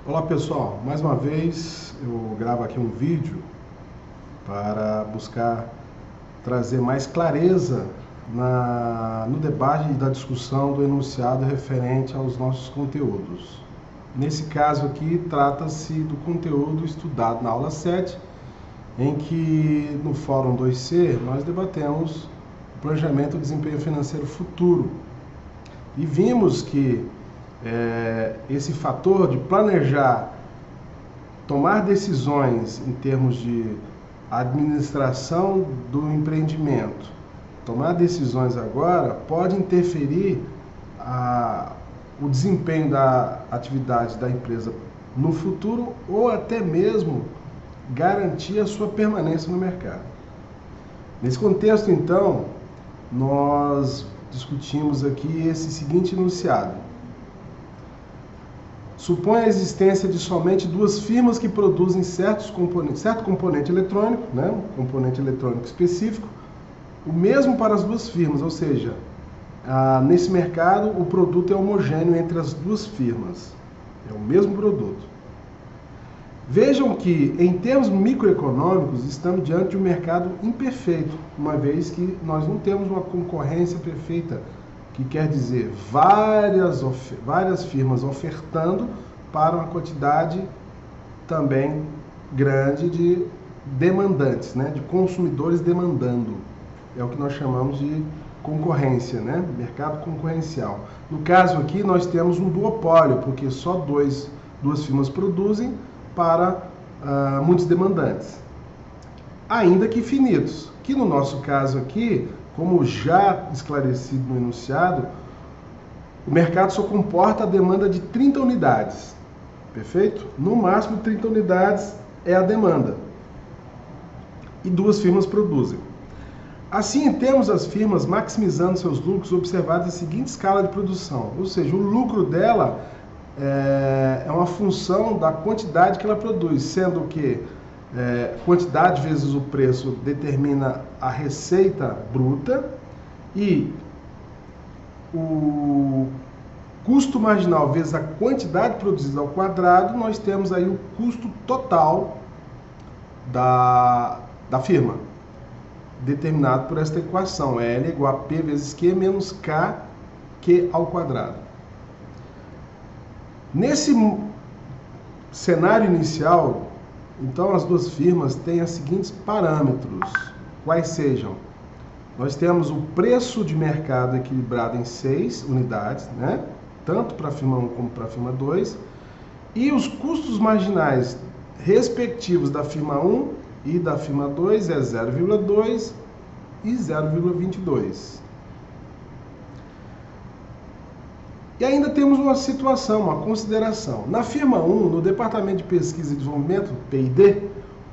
Olá pessoal, mais uma vez eu gravo aqui um vídeo para buscar trazer mais clareza no debate da discussão do enunciado referente aos nossos conteúdos. Nesse caso aqui, trata-se do conteúdo estudado na aula 7, em que no Fórum 2C nós debatemos o planejamento do desempenho financeiro futuro. E vimos que esse fator de planejar, tomar decisões em termos de administração do empreendimento, tomar decisões agora pode interferir o desempenho da atividade da empresa no futuro ou até mesmo garantir a sua permanência no mercado. Nesse contexto, então, nós discutimos aqui esse seguinte enunciado. Supõe a existência de somente duas firmas que produzem certo componente eletrônico, um componente eletrônico específico, o mesmo para as duas firmas, ou seja, nesse mercado o produto é homogêneo entre as duas firmas, é o mesmo produto. Vejam que, em termos microeconômicos, estamos diante de um mercado imperfeito, uma vez que nós não temos uma concorrência perfeita, que quer dizer várias firmas ofertando para uma quantidade também grande de demandantes, de consumidores demandando. É o que nós chamamos de concorrência, mercado concorrencial. No caso aqui, nós temos um duopólio, porque só duas firmas produzem para muitos demandantes, ainda que finitos, que no nosso caso aqui, como já esclarecido no enunciado, o mercado só comporta a demanda de 30 unidades, perfeito? No máximo 30 unidades é a demanda, e duas firmas produzem. Assim, temos as firmas maximizando seus lucros observados a seguinte escala de produção, ou seja, o lucro dela é uma função da quantidade que ela produz, sendo que quantidade vezes o preço determina a receita bruta e o custo marginal vezes a quantidade produzida ao quadrado, nós temos aí o custo total da firma, determinado por esta equação, L igual a P vezes Q menos K, Q ao quadrado. Nesse cenário inicial, então as duas firmas têm os seguintes parâmetros, quais sejam: nós temos o preço de mercado equilibrado em 6 unidades, tanto para a firma 1 como para a firma 2, e os custos marginais respectivos da firma 1 e da firma 2 é 0,2 e 0,22. E ainda temos uma situação, uma consideração. Na firma 1, no Departamento de Pesquisa e Desenvolvimento, P&D,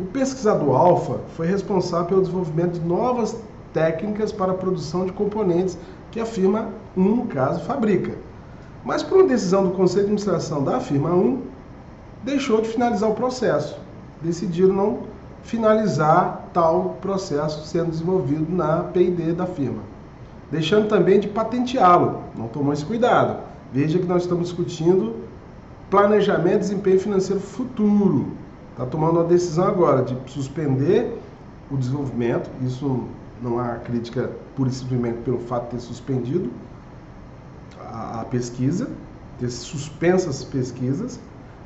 o pesquisador alfa foi responsável pelo desenvolvimento de novas técnicas para a produção de componentes que a firma 1, no caso, fabrica. Mas por uma decisão do Conselho de Administração da firma 1, deixou de finalizar o processo. Decidiram não finalizar tal processo sendo desenvolvido na P&D da firma, deixando também de patenteá-lo. Não tomou esse cuidado. Veja que nós estamos discutindo planejamento e desempenho financeiro futuro. Está tomando uma decisão agora de suspender o desenvolvimento. Isso não há crítica pura e simplesmente pelo fato de ter suspendido a pesquisa, ter suspenso as pesquisas.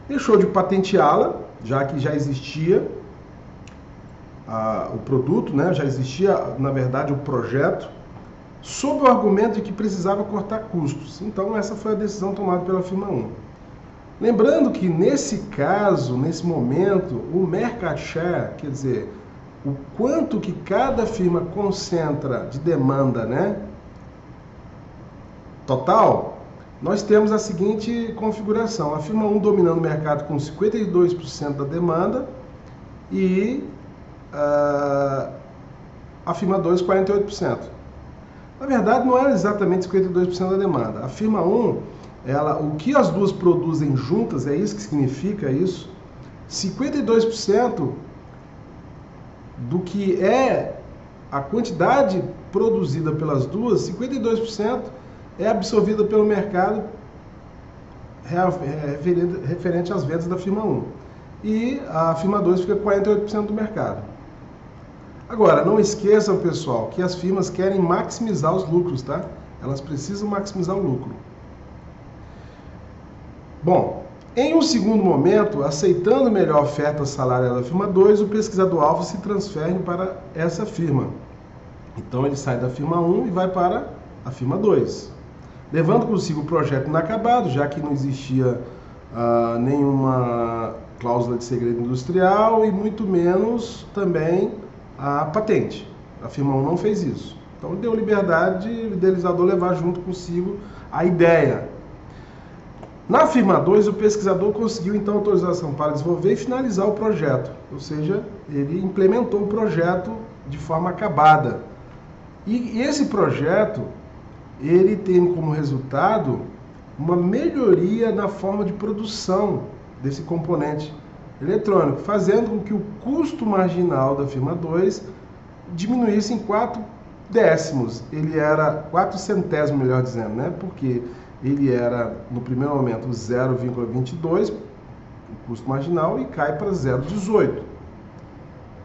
Deixou de patenteá-la, já que já existia o produto, já existia, na verdade, o projeto, sob o argumento de que precisava cortar custos. Então, essa foi a decisão tomada pela firma 1. Lembrando que, nesse caso, nesse momento, o market share, quer dizer, o quanto que cada firma concentra de demanda, total, nós temos a seguinte configuração. A firma 1 dominando o mercado com 52% da demanda e a firma 2, 48%. Na verdade, não era exatamente 52% da demanda. A firma 1, o que as duas produzem juntas, é isso que significa isso, 52% do que é a quantidade produzida pelas duas, 52% é absorvida pelo mercado referente às vendas da firma 1. E a firma 2 fica com 48% do mercado. Agora, não esqueçam, pessoal, que as firmas querem maximizar os lucros, tá? Elas precisam maximizar o lucro. Bom, em um segundo momento, aceitando melhor a oferta salarial da firma 2, o pesquisador-alvo se transfere para essa firma. Então, ele sai da firma 1 e vai para a firma 2, levando consigo o projeto inacabado, já que não existia nenhuma cláusula de segredo industrial e muito menos também a patente. A firma 1 não fez isso. Então, deu liberdade de o idealizador levar junto consigo a ideia. Na firma 2, o pesquisador conseguiu, então, autorização para desenvolver e finalizar o projeto. Ou seja, ele implementou o projeto de forma acabada. E esse projeto, ele tem como resultado uma melhoria na forma de produção desse componente eletrônico, fazendo com que o custo marginal da firma 2 diminuísse em 4 décimos. Ele era 4 centésimos, melhor dizendo, né? Porque ele era, no primeiro momento, 0,22, o custo marginal, e cai para 0,18.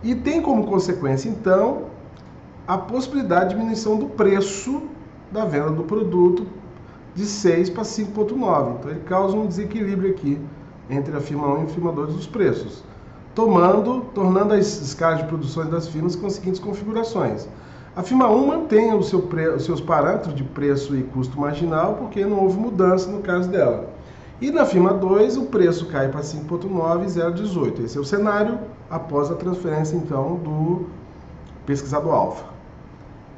E tem como consequência, então, a possibilidade de diminuição do preço da venda do produto de 6 para 5,9. Então, ele causa um desequilíbrio aqui entre a firma 1 e a firma 2 dos preços, tornando as escalas de produções das firmas com as seguintes configurações. A firma 1 mantém os seus parâmetros de preço e custo marginal, porque não houve mudança no caso dela. E na firma 2, o preço cai para 5,9 e 0,18. Esse é o cenário após a transferência, então, do pesquisador alfa.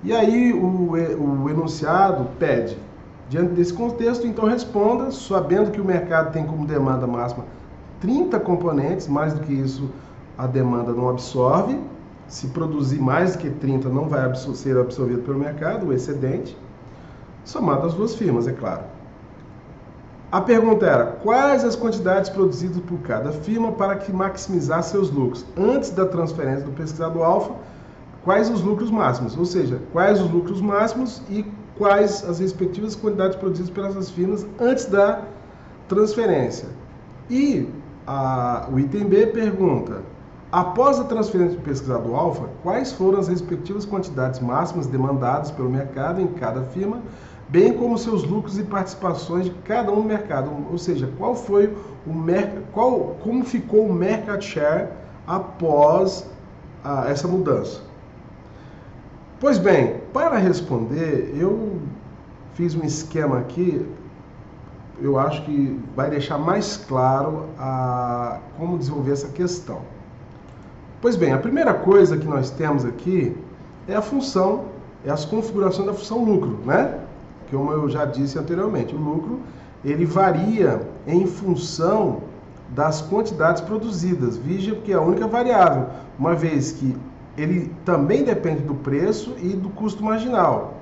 E aí o enunciado pede: diante desse contexto, então responda, sabendo que o mercado tem como demanda máxima 30 componentes, mais do que isso a demanda não absorve. Se produzir mais do que 30, não vai ser absorvido pelo mercado, o excedente, somado às duas firmas, é claro. A pergunta era: quais as quantidades produzidas por cada firma para que maximizar seus lucros? Antes da transferência do pesquisador alfa, quais os lucros máximos? Ou seja, quais os lucros máximos e quais as respectivas quantidades produzidas pelas firmas antes da transferência. E o item B pergunta: após a transferência do pesquisador alfa, quais foram as respectivas quantidades máximas demandadas pelo mercado em cada firma, bem como seus lucros e participações de cada um no mercado? Ou seja, qual foi como ficou o market share após essa mudança? Pois bem, para responder, eu fiz um esquema aqui, eu acho que vai deixar mais claro como desenvolver essa questão. Pois bem, a primeira coisa que nós temos aqui é a função, é as configurações da função lucro, né? Como eu já disse anteriormente, o lucro, ele varia em função das quantidades produzidas, veja que é a única variável, uma vez que ele também depende do preço e do custo marginal,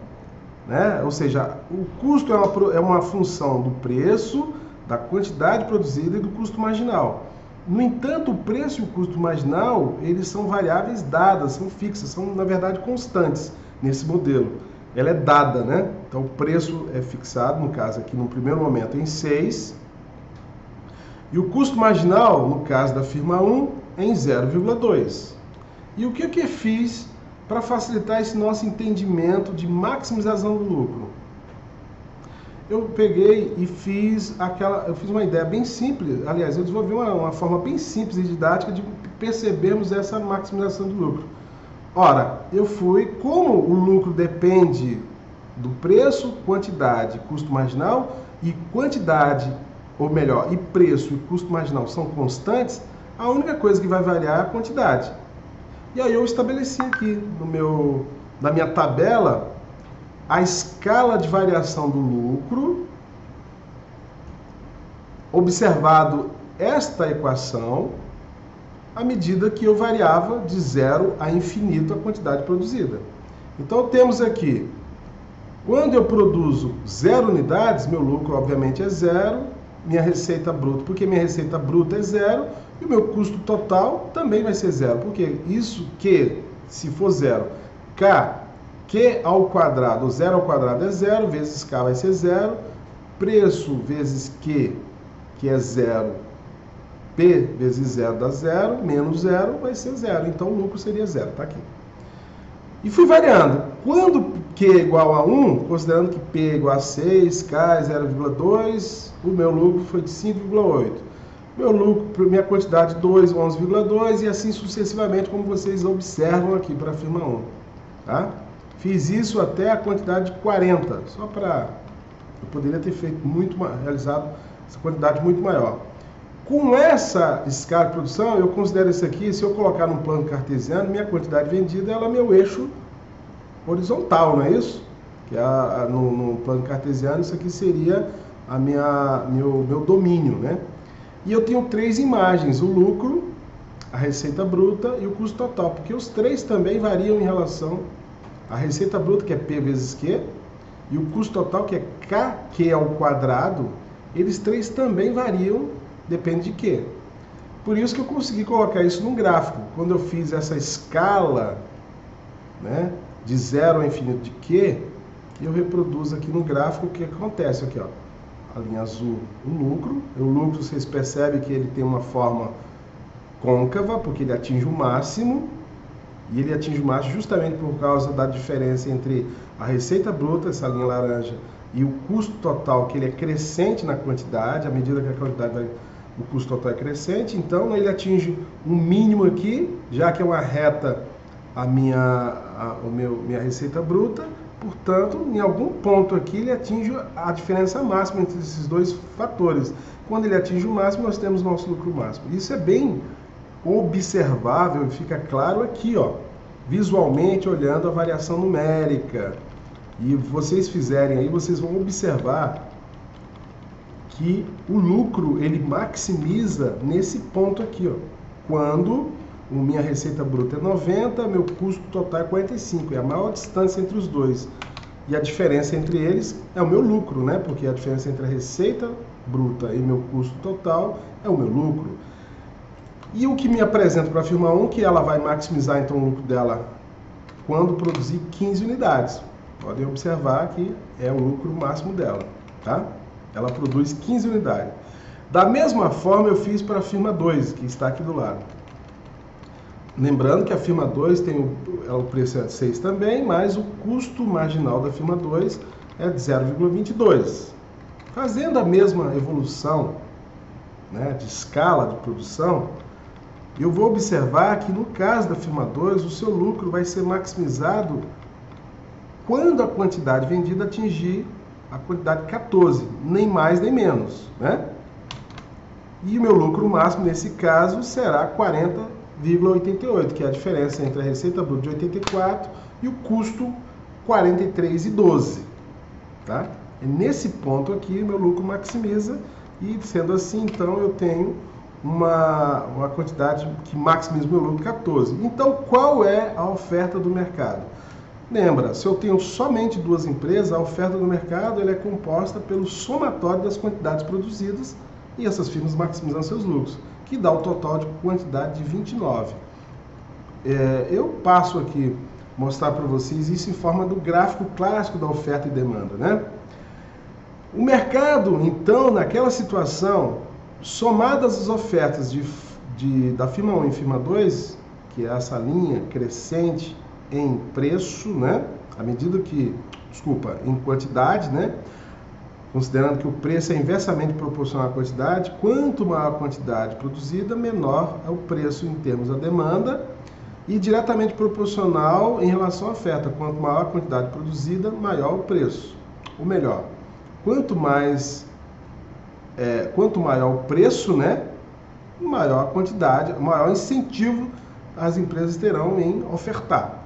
né? Ou seja, o custo é uma função do preço, da quantidade produzida e do custo marginal. No entanto, o preço e o custo marginal, eles são variáveis dadas, são fixas, são, na verdade, constantes nesse modelo. Ela é dada, né? Então, o preço é fixado, no caso aqui, no primeiro momento, em 6. E o custo marginal, no caso da firma 1, em 0,2. E o que eu fiz para facilitar esse nosso entendimento de maximização do lucro? Eu peguei e fiz uma ideia bem simples, aliás, eu desenvolvi uma forma bem simples e didática de percebermos essa maximização do lucro. Ora, como o lucro depende do preço, quantidade, custo marginal, e quantidade, ou melhor, e preço e custo marginal são constantes, a única coisa que vai variar é a quantidade. E aí eu estabeleci aqui na minha tabela a escala de variação do lucro, observado esta equação, à medida que eu variava de 0 a infinito a quantidade produzida. Então temos aqui, quando eu produzo 0 unidades, meu lucro obviamente é 0, minha receita bruta, porque minha receita bruta é 0, e o meu custo total também vai ser 0, porque isso que, se for 0, Q ao quadrado, 0 ao quadrado é 0, vezes K vai ser 0, preço vezes Q que é 0, P vezes 0 dá 0, menos 0 vai ser 0. Então o lucro seria 0, tá aqui. E fui variando. Quando Q é igual a 1, considerando que P é igual a 6, K é 0,2, o meu lucro foi de 5,8. Meu lucro, minha quantidade 2, 11,2 e assim sucessivamente, como vocês observam aqui para a firma 1. Tá? Fiz isso até a quantidade de 40, só para... Eu poderia ter feito realizado essa quantidade muito maior. Com essa escala de produção, eu considero isso aqui, se eu colocar num plano cartesiano, minha quantidade vendida ela é meu eixo horizontal, não é isso? Que no plano cartesiano, isso aqui seria meu domínio, né? E eu tenho 3 imagens, o lucro, a receita bruta e o custo total, porque os 3 também variam em relação à receita bruta, que é P vezes Q, e o custo total, que é KQ ao quadrado, eles 3 também variam, depende de quê. Por isso que eu consegui colocar isso num gráfico. Quando eu fiz essa escala, né, de 0 ao infinito de Q, eu reproduzo aqui no gráfico o que acontece aqui, ó. A linha azul, o lucro. O lucro, vocês percebem que ele tem uma forma côncava, porque ele atinge o máximo. E ele atinge o máximo justamente por causa da diferença entre a receita bruta, essa linha laranja, e o custo total, que ele é crescente na quantidade. À medida que a quantidade vai, o custo total é crescente. Então, ele atinge um mínimo aqui, já que é uma reta minha receita bruta. Portanto, em algum ponto aqui, ele atinge a diferença máxima entre esses dois fatores. Quando ele atinge o máximo, nós temos nosso lucro máximo. Isso é bem observável e fica claro aqui, ó, visualmente, olhando a variação numérica. E vocês fizerem aí, vocês vão observar que o lucro, ele maximiza nesse ponto aqui, ó, quando minha receita bruta é 90, meu custo total é 45, é a maior distância entre os dois. E a diferença entre eles é o meu lucro, né? Porque a diferença entre a receita bruta e meu custo total é o meu lucro. E o que me apresenta para a firma 1, que ela vai maximizar então o lucro dela quando produzir 15 unidades. Podem observar que é o lucro máximo dela, tá? Ela produz 15 unidades. Da mesma forma eu fiz para a firma 2, que está aqui do lado. Lembrando que a firma 2 tem o preço é de 6 também, mas o custo marginal da firma 2 é de 0,22. Fazendo a mesma evolução, né, de escala de produção, eu vou observar que no caso da firma 2, o seu lucro vai ser maximizado quando a quantidade vendida atingir a quantidade 14, nem mais nem menos, né? E o meu lucro máximo nesse caso será 40,88, que é a diferença entre a receita bruta de 84 e o custo 43,12, tá? É nesse ponto aqui meu lucro maximiza e sendo assim, então eu tenho uma quantidade que maximiza o meu lucro 14. Então, qual é a oferta do mercado? Lembra, se eu tenho somente 2 empresas, a oferta do mercado ela é composta pelo somatório das quantidades produzidas e essas firmas maximizam seus lucros, que dá o total de quantidade de 29. Eu passo aqui mostrar para vocês isso em forma do gráfico clássico da oferta e demanda, né? O mercado, então, naquela situação, somadas as ofertas da firma 1 e firma 2, que é essa linha crescente em preço, né? À medida que, em quantidade, né? Considerando que o preço é inversamente proporcional à quantidade, quanto maior a quantidade produzida, menor é o preço em termos da demanda e diretamente proporcional em relação à oferta. Quanto maior a quantidade produzida, maior o preço. Ou melhor, quanto maior o preço, né, maior a quantidade, maior incentivo as empresas terão em ofertar.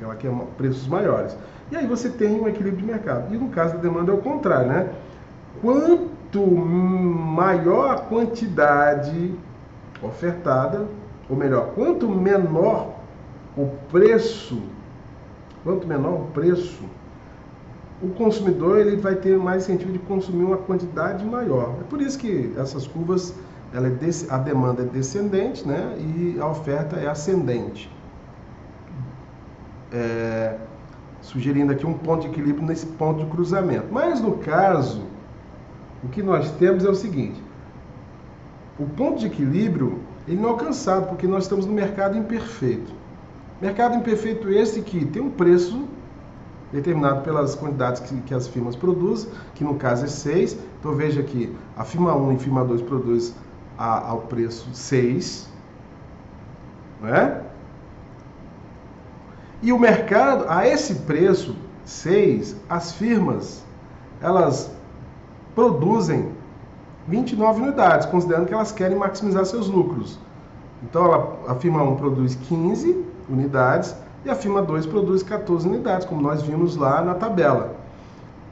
Ela quer preços maiores. E aí você tem um equilíbrio de mercado. E no caso da demanda é o contrário, né? Quanto maior a quantidade ofertada, ou melhor, quanto menor o preço, o consumidor ele vai ter mais incentivo de consumir uma quantidade maior. É por isso que essas curvas, a demanda é descendente, né? E a oferta é ascendente. Sugerindo aqui um ponto de equilíbrio nesse ponto de cruzamento. Mas no caso, o que nós temos é o seguinte: o ponto de equilíbrio ele não é alcançado, porque nós estamos no mercado imperfeito. Mercado imperfeito esse que tem um preço determinado pelas quantidades que as firmas produzem, que no caso é 6. Então veja que a firma 1 e firma 2 produz ao preço 6, não é? E o mercado, a esse preço 6, as firmas, elas produzem 29 unidades, considerando que elas querem maximizar seus lucros. Então a firma 1 produz 15 unidades e a firma 2 produz 14 unidades, como nós vimos lá na tabela.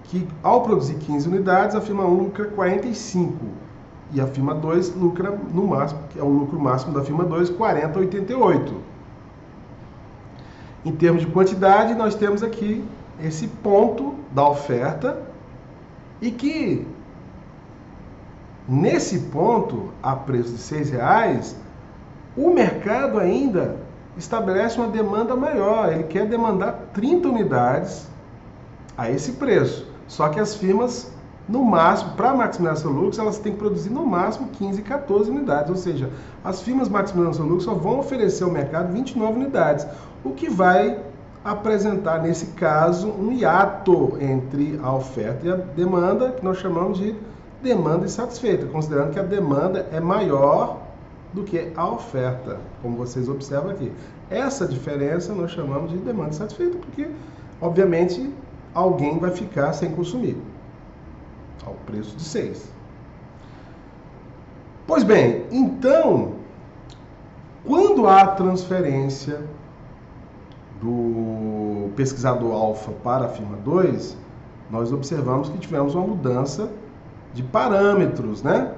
Que ao produzir 15 unidades, a firma 1 lucra 45 e a firma 2 lucra no máximo, que é o lucro máximo da firma 2, 40 a 88. Em termos de quantidade, nós temos aqui esse ponto da oferta e que nesse ponto, a preço de R$6, o mercado ainda estabelece uma demanda maior. Ele quer demandar 30 unidades a esse preço. Só que as firmas, no máximo, para maximizar seu lucro, elas têm que produzir no máximo 15, 14 unidades. Ou seja, as firmas maximizando seu lucro só vão oferecer ao mercado 29 unidades. O que vai apresentar, nesse caso, um hiato entre a oferta e a demanda, que nós chamamos de demanda insatisfeita, considerando que a demanda é maior do que a oferta, como vocês observam aqui. Essa diferença nós chamamos de demanda insatisfeita, porque, obviamente, alguém vai ficar sem consumir, ao preço de 6. Pois bem, então, quando há transferência do pesquisador alfa para a firma 2, nós observamos que tivemos uma mudança de parâmetros, né?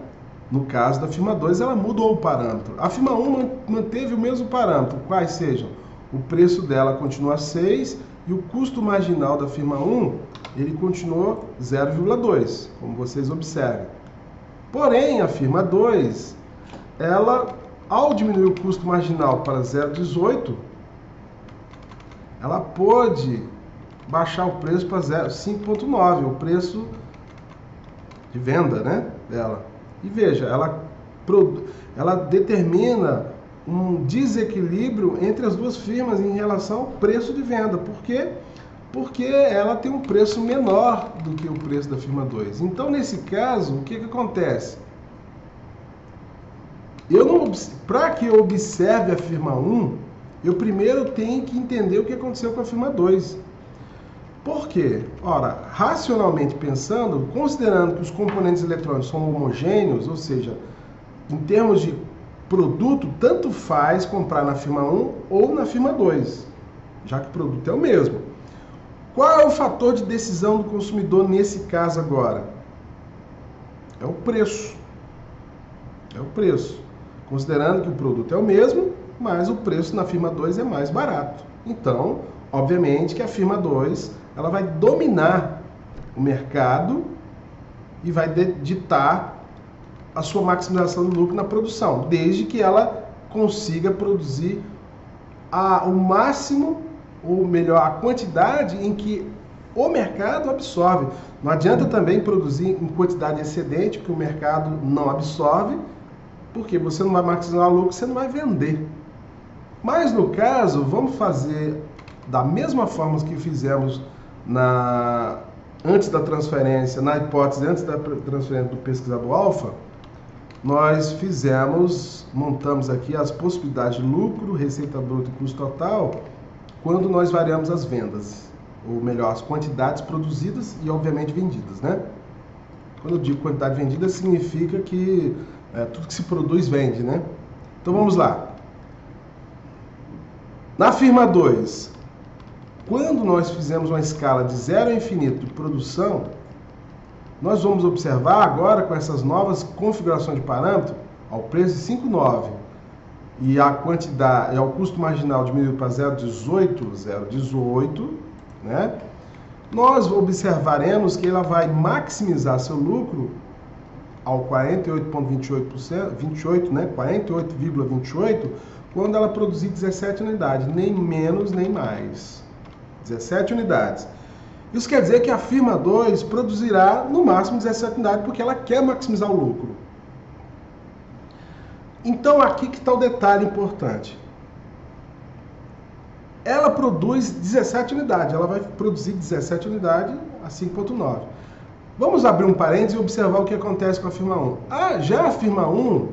No caso da firma 2, ela mudou o parâmetro. A firma 1 manteve o mesmo parâmetro, quais sejam? O preço dela continua 6 e o custo marginal da firma 1, ele continua 0,2, como vocês observam. Porém, a firma 2, ela, ao diminuir o custo marginal para 0,18, ela pôde baixar o preço para 5,9, o preço de venda, né, dela. E veja, ela determina um desequilíbrio entre as duas firmas em relação ao preço de venda. Por quê? Porque ela tem um preço menor do que o preço da firma 2. Então, nesse caso, o que acontece? Para que eu observe a firma 1, eu primeiro tenho que entender o que aconteceu com a firma 2. Por quê? Ora, racionalmente pensando, considerando que os componentes eletrônicos são homogêneos, ou seja, em termos de produto, tanto faz comprar na firma 1 ou na firma 2, já que o produto é o mesmo. Qual é o fator de decisão do consumidor nesse caso agora? É o preço. É o preço. Considerando que o produto é o mesmo, mas o preço na firma 2 é mais barato. Então, obviamente que a firma 2 ela vai dominar o mercado e vai ditar a sua maximização do lucro na produção, desde que ela consiga produzir o máximo, ou melhor, a quantidade em que o mercado absorve. Não adianta também produzir em quantidade excedente, que o mercado não absorve, porque você não vai maximizar o lucro, você não vai vender. Mas no caso, vamos fazer da mesma forma que fizemos antes da transferência, na hipótese antes da transferência do pesquisador alfa, nós montamos aqui as possibilidades de lucro, receita bruta e custo total, quando nós variamos as vendas, ou melhor, as quantidades produzidas e obviamente vendidas, né? Quando eu digo quantidade vendida, significa que tudo que se produz vende, né? Então vamos lá. Na firma 2, quando nós fizemos uma escala de 0 a infinito de produção, nós vamos observar agora com essas novas configurações de parâmetro, ao preço de 5,9 e a quantidade, ao custo marginal diminuído para 0,18, né? Nós observaremos que ela vai maximizar seu lucro ao 48,28%, né? 48,28%, quando ela produzir 17 unidades, nem menos nem mais. 17 unidades. Isso quer dizer que a firma 2 produzirá no máximo 17 unidades, porque ela quer maximizar o lucro. Então aqui que está o detalhe importante. Ela produz 17 unidades, ela vai produzir 17 unidades a 5.9. Vamos abrir um parênteses e observar o que acontece com a firma 1. Já a firma 1,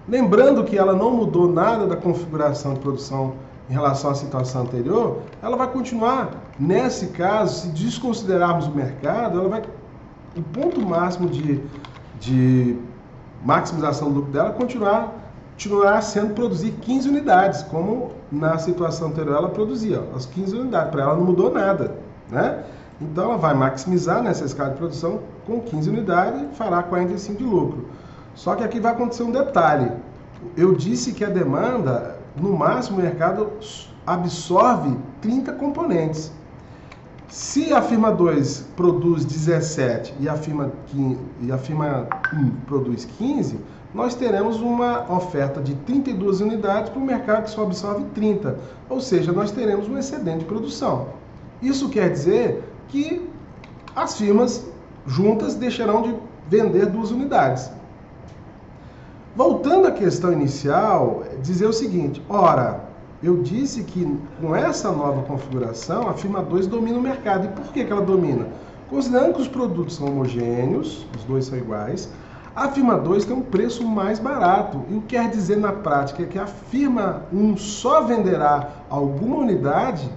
lembrando que ela não mudou nada da configuração de produção em relação à situação anterior, ela vai continuar, nesse caso, se desconsiderarmos o mercado, ela vai, o ponto máximo de maximização do lucro dela continuará sendo produzir 15 unidades, como na situação anterior ela produzia, as 15 unidades, para ela não mudou nada, né? Então ela vai maximizar nessa escala de produção com 15 unidades e fará 45 de lucro. Só que aqui vai acontecer um detalhe. Eu disse que a demanda, no máximo, o mercado absorve 30 componentes. Se a firma 2 produz 17 e a firma 1 produz 15, nós teremos uma oferta de 32 unidades para o mercado que só absorve 30. Ou seja, nós teremos um excedente de produção. Isso quer dizer que as firmas juntas deixarão de vender 2 unidades. Voltando à questão inicial, dizer o seguinte: ora, eu disse que com essa nova configuração a firma 2 domina o mercado. E por que ela domina? Considerando que os produtos são homogêneos, os dois são iguais, a firma 2 tem um preço mais barato. E o que quer dizer na prática é que a firma 1 só venderá alguma unidade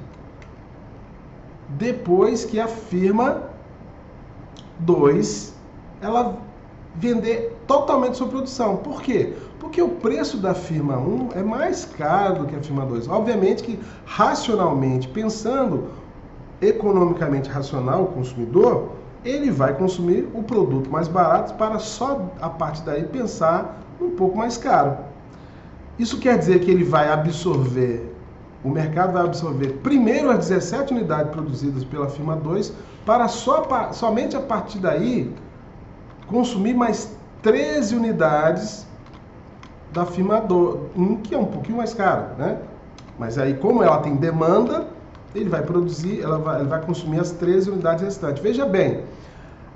depois que a firma 2 ela vender totalmente sua produção. Por quê? Porque o preço da firma 1 é mais caro do que a firma 2. Obviamente que, racionalmente, pensando economicamente racional, o consumidor, ele vai consumir o produto mais barato para só a partir daí pensar um pouco mais caro. Isso quer dizer que ele vai absorver, o mercado vai absorver primeiro as 17 unidades produzidas pela firma 2 para somente a partir daí consumir mais 13 unidades da firma 1, que é um pouquinho mais caro, né? Mas aí, como ela tem demanda, ele vai produzir, ele vai consumir as 13 unidades restantes. Veja bem,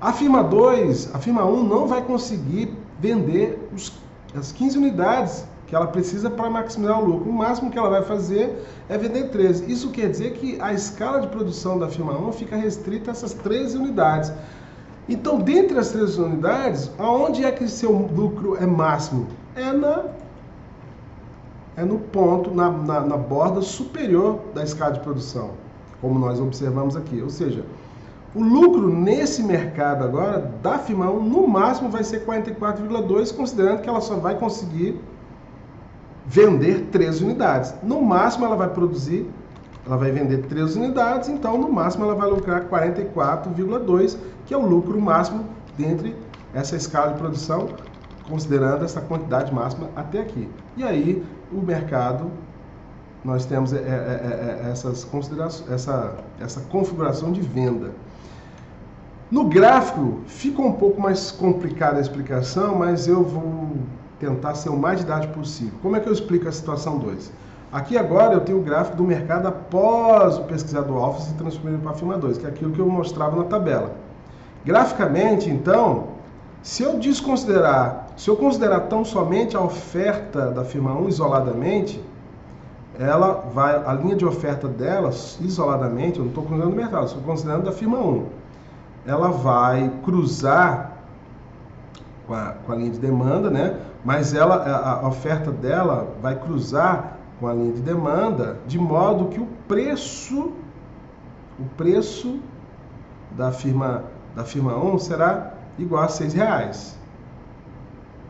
a firma 2, a firma 1 não vai conseguir vender as 15 unidades que ela precisa para maximizar o lucro. O máximo que ela vai fazer é vender 13. Isso quer dizer que a escala de produção da firma 1 fica restrita a essas 13 unidades. Então, dentre as 13 unidades, aonde é que seu lucro é máximo? É no ponto, na borda superior da escala de produção, como nós observamos aqui. Ou seja, o lucro nesse mercado agora, da firma 1, no máximo vai ser 44,2, considerando que ela só vai conseguir vender 13 unidades. No máximo ela vai produzir, ela vai vender 13 unidades, então no máximo ela vai lucrar 44,2, que é o lucro máximo dentre essa escala de produção, considerando essa quantidade máxima até aqui. E aí o mercado, nós temos essa configuração de venda. No gráfico fica um pouco mais complicada a explicação, mas eu vou tentar ser o mais didático possível. Como é que eu explico a situação 2? Aqui agora eu tenho o gráfico do mercado após o pesquisador alfa se transferir para a firma 2, que é aquilo que eu mostrava na tabela. Graficamente, então, se eu considerar tão somente a oferta da firma 1 isoladamente, a linha de oferta dela isoladamente, eu não estou considerando o mercado, estou considerando da firma 1, ela vai cruzar com a linha de demanda, né? Mas a oferta dela vai cruzar com a linha de demanda, de modo que o preço da firma 1 será igual a R$6.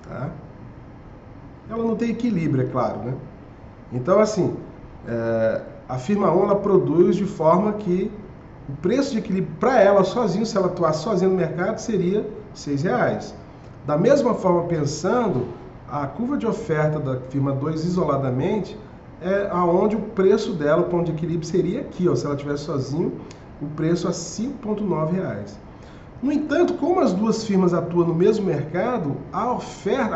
Tá? Ela não tem equilíbrio, é claro, né? Então, assim, a firma 1 ela produz de forma que o preço de equilíbrio para ela sozinho, se ela atuar sozinha no mercado, seria R$6. Da mesma forma, pensando, a curva de oferta da firma 2 isoladamente é aonde o preço dela, o ponto de equilíbrio, seria aqui, ó, se ela estivesse sozinho, o preço a R$5,9. No entanto, como as duas firmas atuam no mesmo mercado, a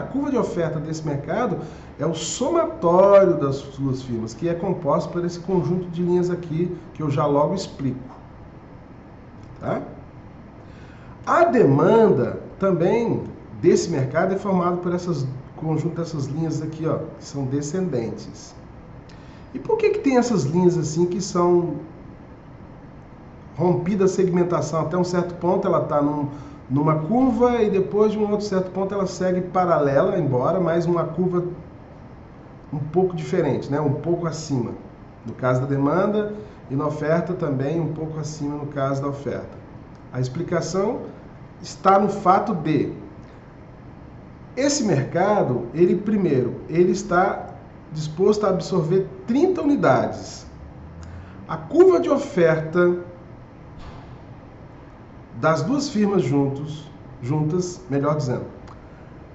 curva de oferta desse mercado é o somatório das duas firmas, que é composto por esse conjunto de linhas aqui, que eu já logo explico. Tá? A demanda também desse mercado é formado por essas conjunto dessas linhas aqui, ó, que são descendentes. E por que tem essas linhas assim que são rompidas a segmentação até um certo ponto? Ela está numa curva e depois de um outro certo ponto ela segue paralela, embora, mas uma curva um pouco diferente, né? Um pouco acima, no caso da demanda, e na oferta também um pouco acima no caso da oferta. A explicação está no fato de esse mercado, ele está disposto a absorver 30 unidades. A curva de oferta das duas firmas juntas, melhor dizendo,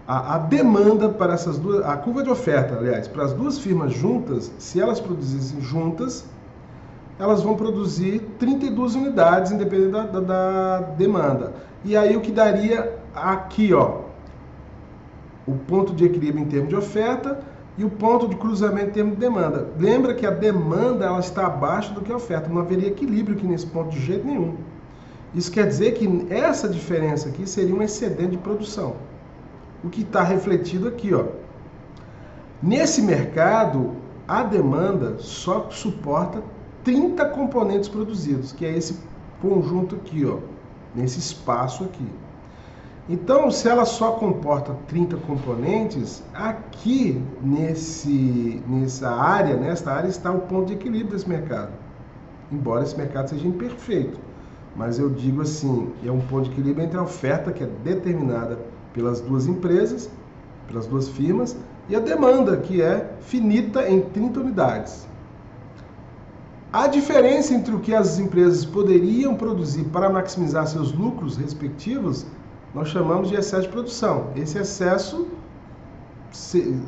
a demanda para essas duas, a curva de oferta, aliás, para as duas firmas juntas, se elas produzissem juntas, elas vão produzir 32 unidades, independente da demanda. E aí o que daria aqui, ó, o ponto de equilíbrio em termos de oferta e o ponto de cruzamento em termos de demanda. Lembra que a demanda ela está abaixo do que a oferta, não haveria equilíbrio aqui nesse ponto de jeito nenhum. Isso quer dizer que essa diferença aqui seria um excedente de produção. O que está refletido aqui, ó. Nesse mercado, a demanda só suporta 30 componentes produzidos, que é esse conjunto aqui, ó, nesse espaço aqui. Então, se ela só comporta 30 componentes, aqui nesta área está o ponto de equilíbrio desse mercado. Embora esse mercado seja imperfeito. Mas eu digo assim, é um ponto de equilíbrio entre a oferta, que é determinada pelas duas empresas, pelas duas firmas, e a demanda, que é finita em 30 unidades. A diferença entre o que as empresas poderiam produzir para maximizar seus lucros respectivos, nós chamamos de excesso de produção. Esse excesso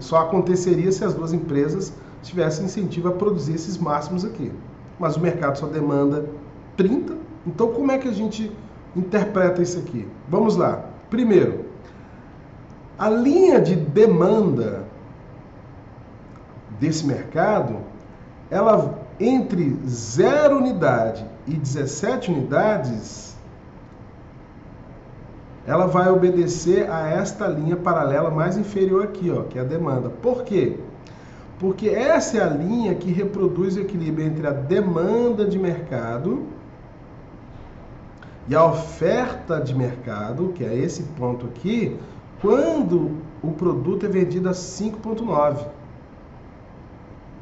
só aconteceria se as duas empresas tivessem incentivo a produzir esses máximos aqui. Mas o mercado só demanda 30. Então, como é que a gente interpreta isso aqui? Vamos lá. Primeiro, a linha de demanda desse mercado, ela entre 0 unidade e 17 unidades, ela vai obedecer a esta linha paralela mais inferior aqui, ó, que é a demanda. Por quê? Porque essa é a linha que reproduz o equilíbrio entre a demanda de mercado e a oferta de mercado, que é esse ponto aqui, quando o produto é vendido a 5,9.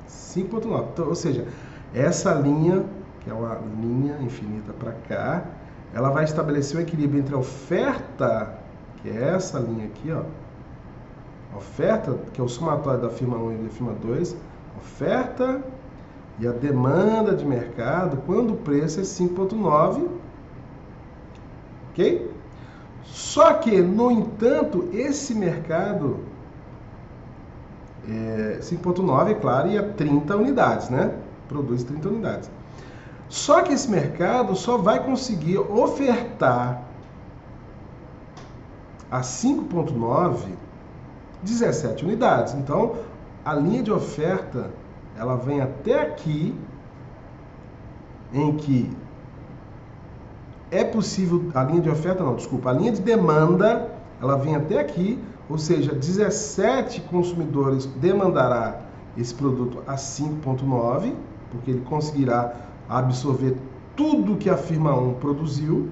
5,9. Então, ou seja, essa linha, que é uma linha infinita para cá, ela vai estabelecer o equilíbrio entre a oferta, que é essa linha aqui, ó, oferta, que é o somatório da firma 1 e da firma 2, oferta e a demanda de mercado, quando o preço é 5,9, ok? Só que, no entanto, esse mercado, 5,9, é claro, e é 30 unidades, né? Produz 30 unidades. Só que esse mercado só vai conseguir ofertar a 5,9 17 unidades. Então, a linha de oferta, ela vem até aqui, em que é possível, a linha de oferta não, desculpa, a linha de demanda, ela vem até aqui, ou seja, 17 consumidores demandará esse produto a 5,9, porque ele conseguirá absorver tudo que a firma 1 produziu.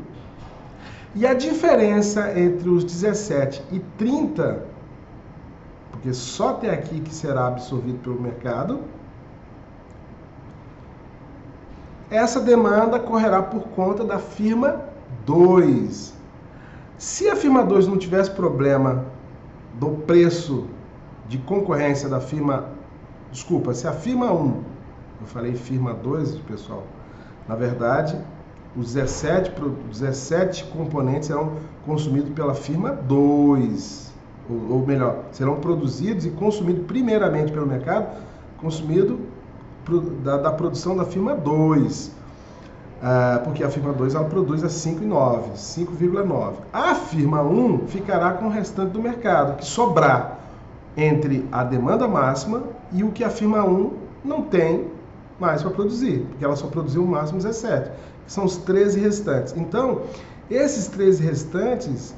E a diferença entre os 17 e 30, porque só até aqui que será absorvido pelo mercado, essa demanda correrá por conta da firma 2. Se a firma 2 não tivesse problema do preço de concorrência da firma... Desculpa, se a firma 1... Eu falei firma 2, pessoal. Na verdade, os 17 componentes serão consumidos pela firma 2. Ou melhor, serão produzidos e consumidos primeiramente pelo mercado, consumido da produção da firma 2. Porque a firma 2 ela produz a 5,9, 5,9. A firma 1 ficará com o restante do mercado, que sobrar entre a demanda máxima e o que a firma 1 não tem mais para produzir, porque ela só produziu o máximo 17, que são os 13 restantes. Então, esses 13 restantes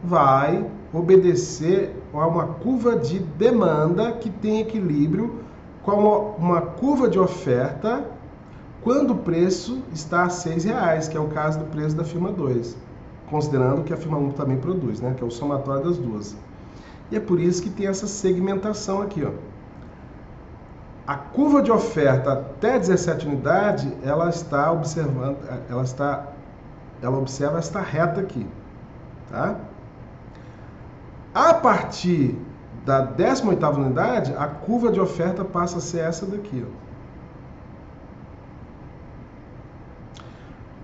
vai obedecer a uma curva de demanda que tem equilíbrio com uma curva de oferta quando o preço está a R$6, que é o caso do preço da firma 2, considerando que a firma 1 também produz, né, que é o somatório das duas. E é por isso que tem essa segmentação aqui, ó. A curva de oferta até 17 unidades, ela observa esta reta aqui, tá? A partir da 18ª unidade, a curva de oferta passa a ser essa daqui, ó.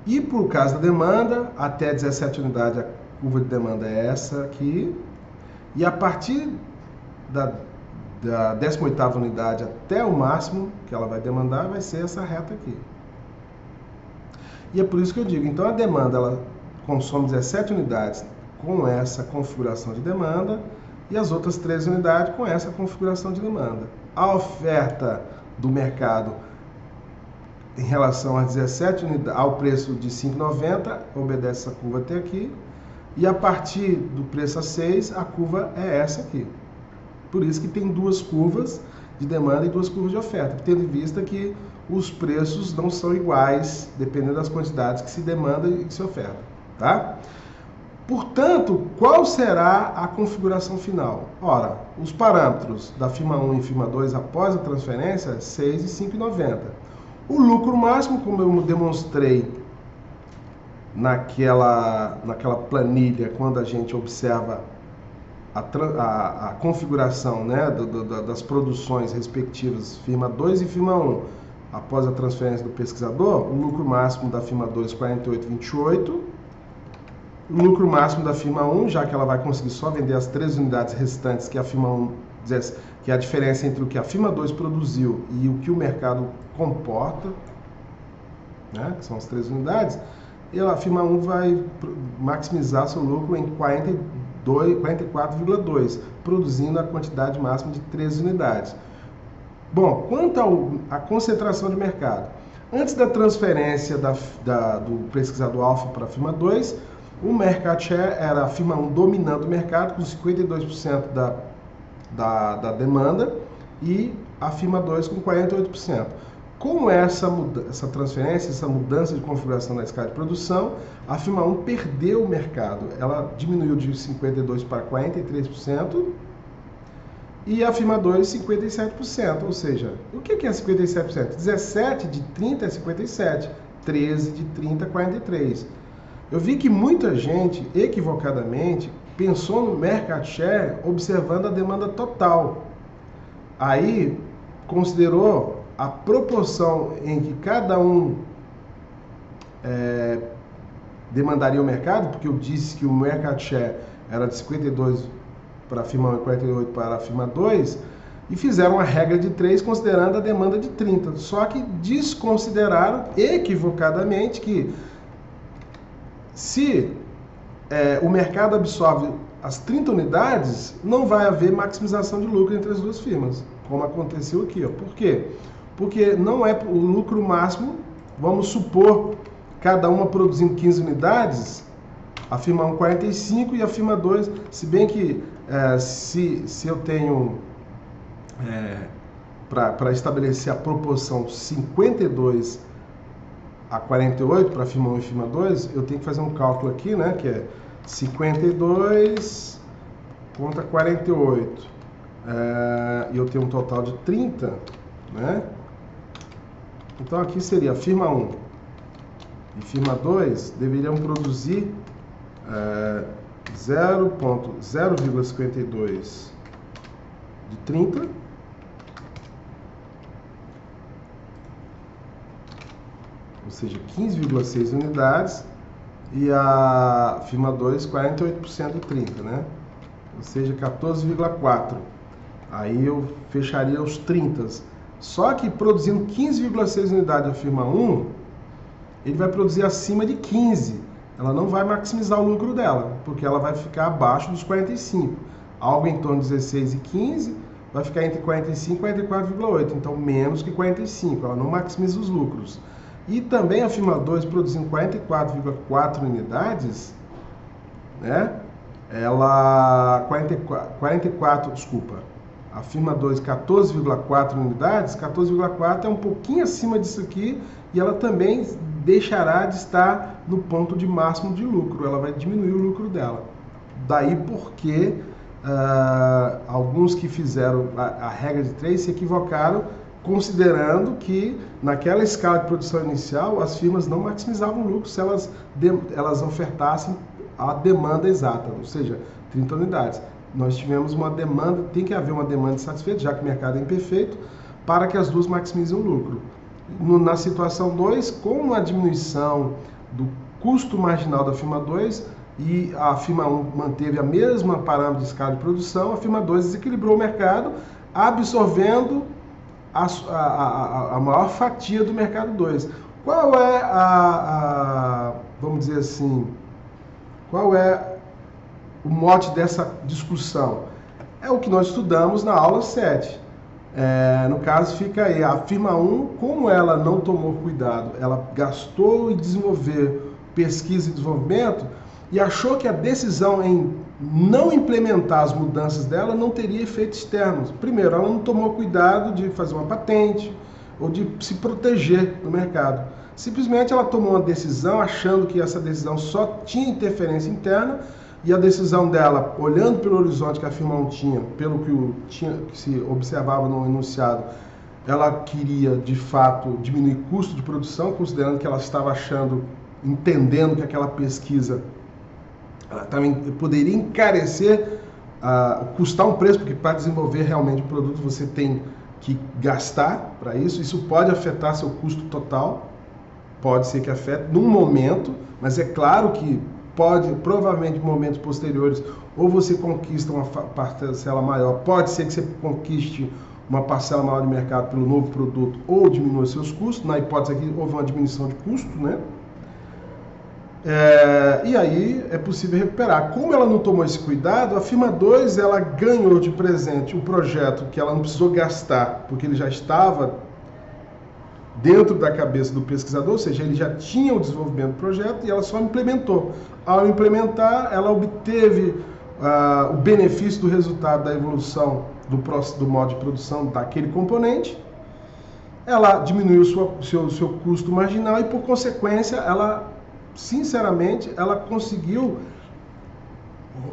E por causa da demanda, até 17 unidades, a curva de demanda é essa aqui. E a partir da 18ª unidade até o máximo que ela vai demandar, vai ser essa reta aqui. E é por isso que eu digo, então a demanda, ela consome 17 unidades com essa configuração de demanda e as outras 13 unidades com essa configuração de demanda. A oferta do mercado em relação às 17 unidades, ao preço de R$ 5,90, obedece essa curva até aqui. E a partir do preço a 6, a curva é essa aqui. Por isso que tem duas curvas de demanda e duas curvas de oferta, tendo em vista que os preços não são iguais, dependendo das quantidades que se demanda e que se oferta, tá? Portanto, qual será a configuração final? Ora, os parâmetros da firma 1 e firma 2 após a transferência, 6 e 5,90. O lucro máximo, como eu demonstrei naquela planilha, quando a gente observa a configuração, né, das produções respectivas, firma 2 e firma 1, após a transferência do pesquisador, o lucro máximo da firma 2, 48,28. O lucro máximo da firma 1, já que ela vai conseguir só vender as 3 unidades restantes que a firma 1, que é a diferença entre o que a firma 2 produziu e o que o mercado comporta, né, que são as 3 unidades, e a firma 1 vai maximizar seu lucro em 44,2, produzindo a quantidade máxima de 13 unidades. Bom, quanto à concentração de mercado, antes da transferência do pesquisador alfa para a firma 2, o market share era a firma 1 dominando o mercado com 52% da demanda e a firma 2 com 48%. Com essa transferência, essa mudança de configuração da escala de produção, a firma 1 perdeu o mercado. Ela diminuiu de 52% para 43% e a firma 2 57%. Ou seja, o que é 57%? 17 de 30 é 57, 13 de 30 é 43. Eu vi que muita gente, equivocadamente, pensou no market share observando a demanda total. Aí, considerou a proporção em que cada um demandaria o mercado, porque eu disse que o market share era de 52 para a firma 1 e 48 para a firma 2, e fizeram a regra de 3 considerando a demanda de 30. Só que desconsideraram equivocadamente que se o mercado absorve as 30 unidades, não vai haver maximização de lucro entre as duas firmas, como aconteceu aqui. Ó. Por quê? Porque não é o lucro máximo, vamos supor, cada uma produzindo 15 unidades, a firma 1 45 e a firma 2, se bem que se eu tenho, para estabelecer a proporção 52 a 48 para a firma 1 e firma 2, eu tenho que fazer um cálculo aqui, né, que é 52 contra 48, e eu tenho um total de 30, né? Então aqui seria a firma 1 e firma 2 deveriam produzir 0,52 de 30, ou seja, 15,6 unidades, e a firma 2 48% de 30, né? Ou seja, 14,4. Aí eu fecharia os 30. Só que produzindo 15,6 unidades a firma 1, ele vai produzir acima de 15. Ela não vai maximizar o lucro dela, porque ela vai ficar abaixo dos 45. Algo em torno de 16 e 15 vai ficar entre 45 e 44,8. Então menos que 45. Ela não maximiza os lucros. E também a firma 2 produzindo 44,4 unidades, né? ela 44, desculpa, a firma 2 14,4 unidades, 14,4 é um pouquinho acima disso aqui e ela também deixará de estar no ponto de máximo de lucro, ela vai diminuir o lucro dela. Daí porque alguns que fizeram a regra de 3 se equivocaram, considerando que naquela escala de produção inicial as firmas não maximizavam o lucro se elas ofertassem a demanda exata, ou seja, 30 unidades. Nós tivemos uma demanda, tem que haver uma demanda satisfeita, já que o mercado é imperfeito, para que as duas maximizem o lucro. Na situação 2, com a diminuição do custo marginal da firma 2 e a firma 1 manteve a mesma parâmetro de escala de produção, a firma 2 desequilibrou o mercado, absorvendo a maior fatia do mercado 2. Qual é vamos dizer assim, qual é o mote dessa discussão? É o que nós estudamos na aula 7. No caso fica aí, a firma 1, como ela não tomou cuidado, ela gastou em desenvolver pesquisa e desenvolvimento e achou que a decisão em não implementar as mudanças dela não teria efeitos externos. Primeiro, ela não tomou cuidado de fazer uma patente ou de se proteger do mercado. Simplesmente ela tomou uma decisão achando que essa decisão só tinha interferência interna e a decisão dela, olhando pelo horizonte que a firma 1 tinha, pelo que se observava no enunciado, ela queria de fato diminuir custo de produção, considerando que ela estava entendendo que aquela pesquisa também poderia encarecer, custar um preço, porque para desenvolver realmente o produto você tem que gastar para isso. Isso pode afetar seu custo total, pode ser que afete num momento, mas é claro que provavelmente em momentos posteriores, ou você conquista uma parcela maior, pode ser que você conquiste uma parcela maior de mercado pelo novo produto, ou diminua seus custos. Na hipótese aqui houve uma diminuição de custo, né? E aí é possível recuperar. Como ela não tomou esse cuidado, a firma 2 ela ganhou de presente um projeto que ela não precisou gastar, porque ele já estava dentro da cabeça do pesquisador, ou seja, ele já tinha o desenvolvimento do projeto e ela só implementou. Ao implementar, ela obteve o benefício do resultado da evolução do modo de produção daquele componente, ela diminuiu seu custo marginal e, por consequência, sinceramente, ela conseguiu,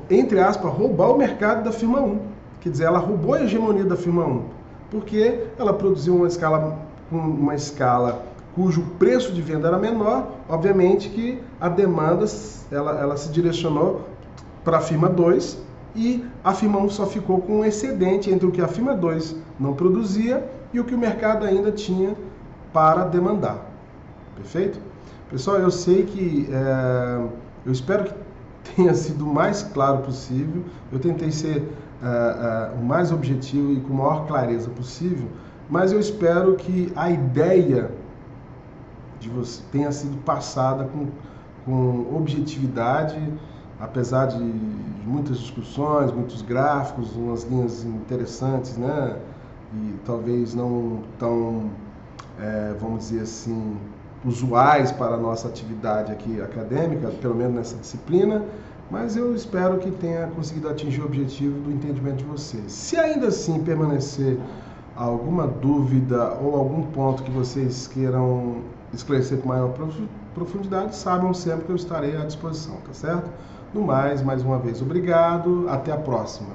entre aspas, roubar o mercado da firma 1. Quer dizer, ela roubou a hegemonia da firma 1, porque ela produziu uma escala cujo preço de venda era menor. Obviamente que a demanda ela se direcionou para a firma 2 e a firma 1 só ficou com um excedente entre o que a firma 2 não produzia e o que o mercado ainda tinha para demandar. Perfeito? Pessoal, eu sei que eu espero que tenha sido o mais claro possível. Eu tentei ser o mais objetivo e com a maior clareza possível, mas eu espero que a ideia de você tenha sido passada com objetividade, apesar de muitas discussões, muitos gráficos, umas linhas interessantes, né? E talvez não tão, vamos dizer assim, usuais para a nossa atividade aqui acadêmica, pelo menos nessa disciplina, mas eu espero que tenha conseguido atingir o objetivo do entendimento de vocês. Se ainda assim permanecer alguma dúvida ou algum ponto que vocês queiram esclarecer com maior profundidade, saibam sempre que eu estarei à disposição, tá certo? No mais uma vez, obrigado, até a próxima.